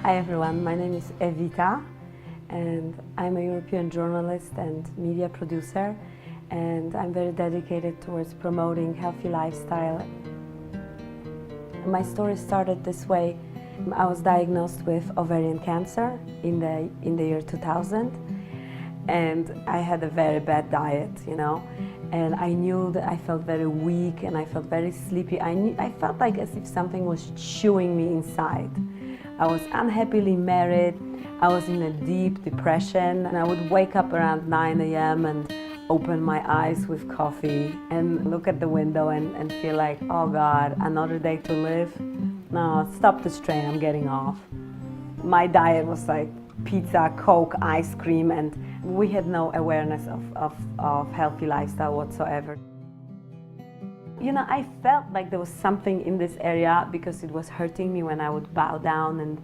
Hi everyone, my name is Evita and I'm a European journalist and media producer, and I'm very dedicated towards promoting healthy lifestyle. My story started this way. I was diagnosed with ovarian cancer in the year 2000, and I had a very bad diet, and I knew that I felt very weak and I felt very sleepy. I felt like as if something was chewing me inside. I was unhappily married, I was in a deep depression, and I would wake up around 9 a.m. and open my eyes with coffee and look at the window and feel like, oh God, another day to live? No, stop this train, I'm getting off. My diet was like pizza, Coke, ice cream, and we had no awareness of healthy lifestyle whatsoever. I felt like there was something in this area because it was hurting me when I would bow down and,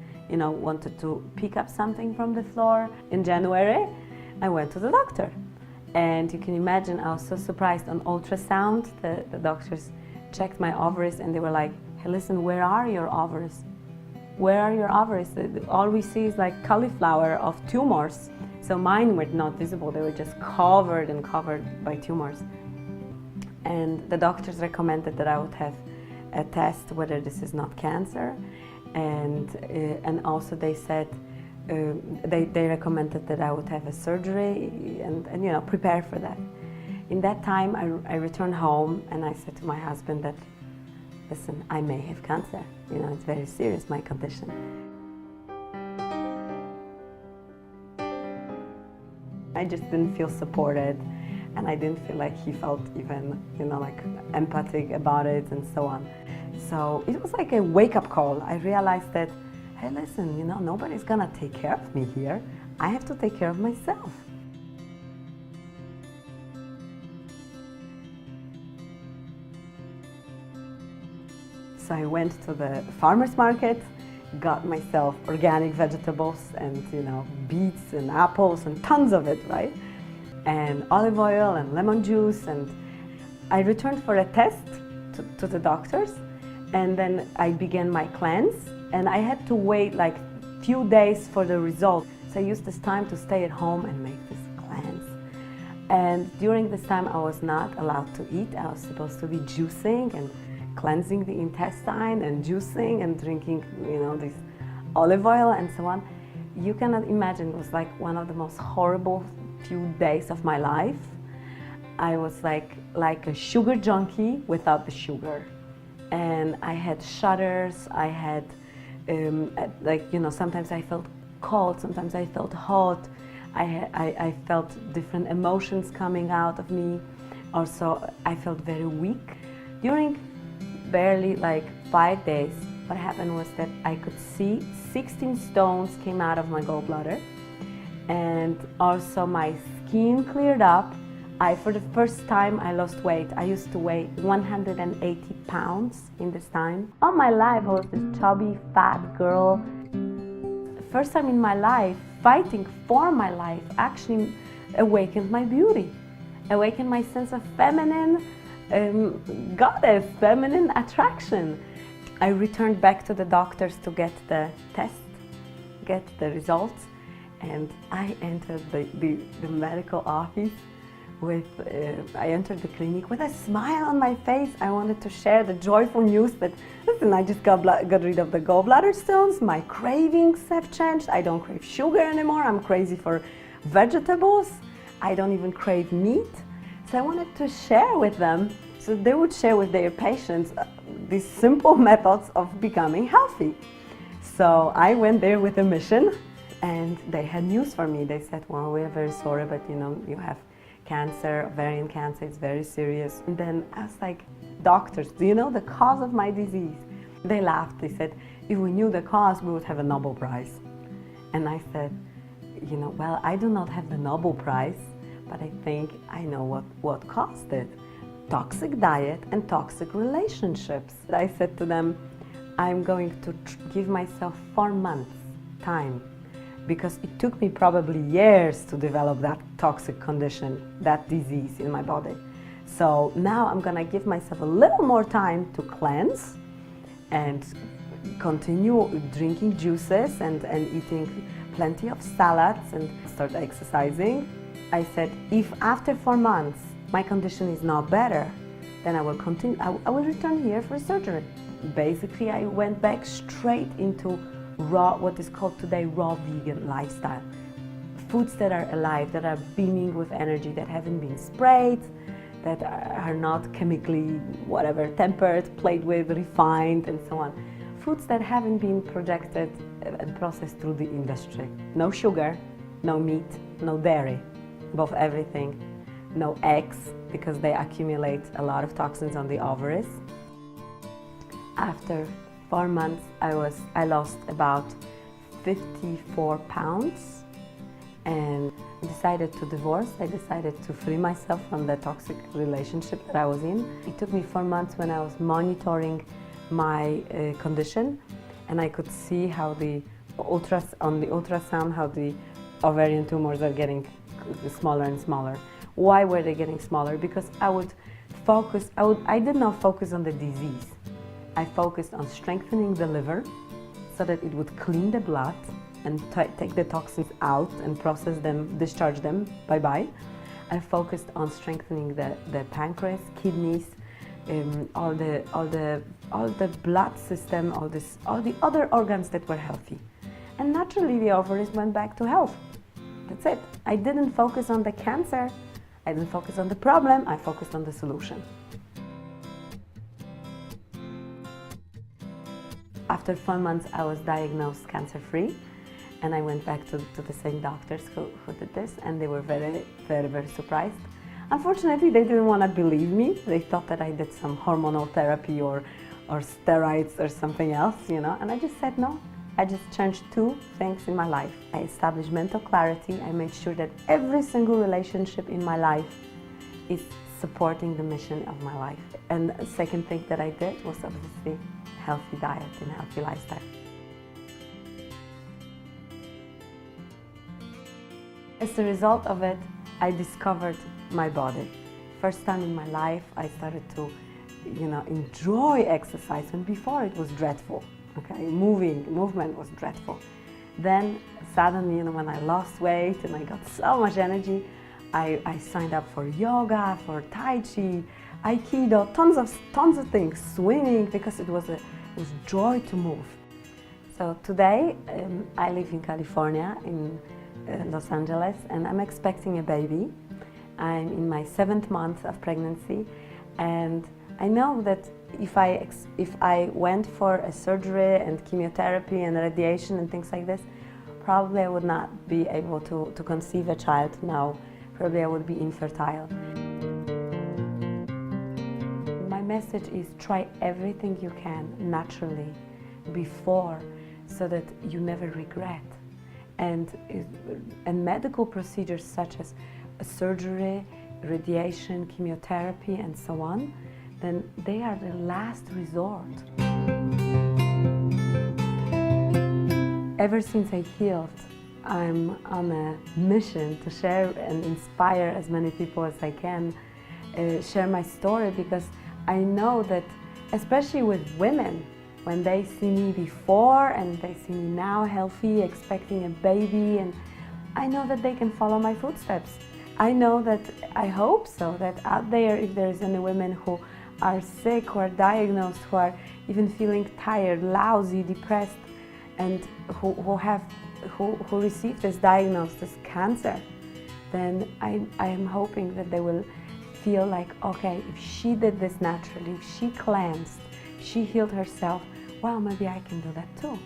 wanted to pick up something from the floor. In January, I went to the doctor. And you can imagine, I was so surprised. On ultrasound, the doctors checked my ovaries and they were like, hey, listen, where are your ovaries? Where are your ovaries? All we see is like cauliflower of tumors. So mine were not visible, they were just covered by tumors. And the doctors recommended that I would have a test whether this is not cancer, and also they said they recommended that I would have a surgery and prepare for that. In that time, I returned home and I said to my husband that, listen, I may have cancer. It's very serious, my condition. I just didn't feel supported. And I didn't feel like he felt even, like empathic about it and so on. So it was like a wake-up call. I realized that, hey, listen, nobody's gonna take care of me here. I have to take care of myself. So I went to the farmer's market, got myself organic vegetables and, beets and apples and tons of it, right? And olive oil and lemon juice, and I returned for a test to the doctors, and then I began my cleanse, and I had to wait like few days for the result. So I used this time to stay at home and make this cleanse. And during this time I was not allowed to eat. I was supposed to be juicing and cleansing the intestine and juicing and drinking, this olive oil and so on. You cannot imagine, it was like one of the most horrible few days of my life. I was like a sugar junkie without the sugar, and I had shudders. I had sometimes I felt cold, sometimes I felt hot. I felt different emotions coming out of me. Also, I felt very weak. During barely 5 days, what happened was that I could see 16 stones came out of my gallbladder. And also my skin cleared up. For the first time, I lost weight. I used to weigh 180 pounds in this time. All my life, I was this chubby, fat girl. First time in my life, fighting for my life actually awakened my beauty, awakened my sense of feminine goddess, feminine attraction. I returned back to the doctors to get the test, get the results. And I entered the medical office I entered the clinic with a smile on my face. I wanted to share the joyful news that, listen, I just got rid of the gallbladder stones, my cravings have changed, I don't crave sugar anymore, I'm crazy for vegetables, I don't even crave meat. So I wanted to share with them, so they would share with their patients these simple methods of becoming healthy. So I went there with a mission. And they had news for me. They said, well, we're very sorry, but you have cancer, ovarian cancer, it's very serious. And then I was like, doctors, do you know the cause of my disease? They laughed. They said, if we knew the cause, we would have a Nobel Prize. And I said, well, I do not have the Nobel Prize, but I think I know what caused it. Toxic diet and toxic relationships. I said to them, I'm going to give myself 4 months time, because it took me probably years to develop that toxic condition, that disease in my body. So now I'm gonna give myself a little more time to cleanse and continue drinking juices and eating plenty of salads and start exercising. I said, if after 4 months my condition is not better, then I will continue. I will return here for surgery. Basically, I went back straight into raw, what is called today raw vegan lifestyle. Foods that are alive, that are beaming with energy, that haven't been sprayed, that are not chemically, whatever, tempered, played with, refined, and so on. Foods that haven't been projected and processed through the industry. No sugar, no meat, no dairy, above everything. No eggs, because they accumulate a lot of toxins on the ovaries. After 4 months, I lost about 54 pounds and decided to divorce. I decided to free myself from the toxic relationship that I was in. It took me 4 months when I was monitoring my condition, and I could see how on the ultrasound how the ovarian tumors are getting smaller and smaller. Why were they getting smaller? Because I did not focus on the disease. I focused on strengthening the liver so that it would clean the blood and take the toxins out and process them, discharge them, bye-bye. I focused on strengthening the pancreas, kidneys, all the blood system, all the other organs that were healthy. And naturally the ovaries went back to health. That's it. I didn't focus on the cancer. I didn't focus on the problem, I focused on the solution. After 4 months, I was diagnosed cancer-free, and I went back to the same doctors who did this, and they were very, very, very surprised. Unfortunately, they didn't want to believe me. They thought that I did some hormonal therapy or steroids or something else, you know, and I just said no. I just changed 2 things in my life. I established mental clarity. I made sure that every single relationship in my life is supporting the mission of my life. And the second thing that I did was obviously healthy diet and healthy lifestyle. As a result of it, I discovered my body. First time in my life, I started to, enjoy exercise, and before it was dreadful. Okay, movement was dreadful. Then suddenly, when I lost weight and I got so much energy, I signed up for yoga, for Tai Chi, Aikido, tons of things, swimming, because it was joy to move. So today I live in California, in Los Angeles, and I'm expecting a baby. I'm in my 7th month of pregnancy, and I know that if I went for a surgery and chemotherapy and radiation and things like this, probably I would not be able to conceive a child now. Probably I would be infertile. My message is try everything you can naturally before, so that you never regret. And medical procedures such as surgery, radiation, chemotherapy, and so on, then they are the last resort. Ever since I healed, I'm on a mission to share and inspire as many people as I can, share my story, because I know that, especially with women, when they see me before and they see me now healthy, expecting a baby, and I know that they can follow my footsteps. I know that, I hope so, that out there, if there's any women who are sick, who are diagnosed, who are even feeling tired, lousy, depressed, and who receive this diagnosis, cancer, then I am hoping that they will feel like, okay, if she did this naturally, if she cleansed, she healed herself, well, maybe I can do that too.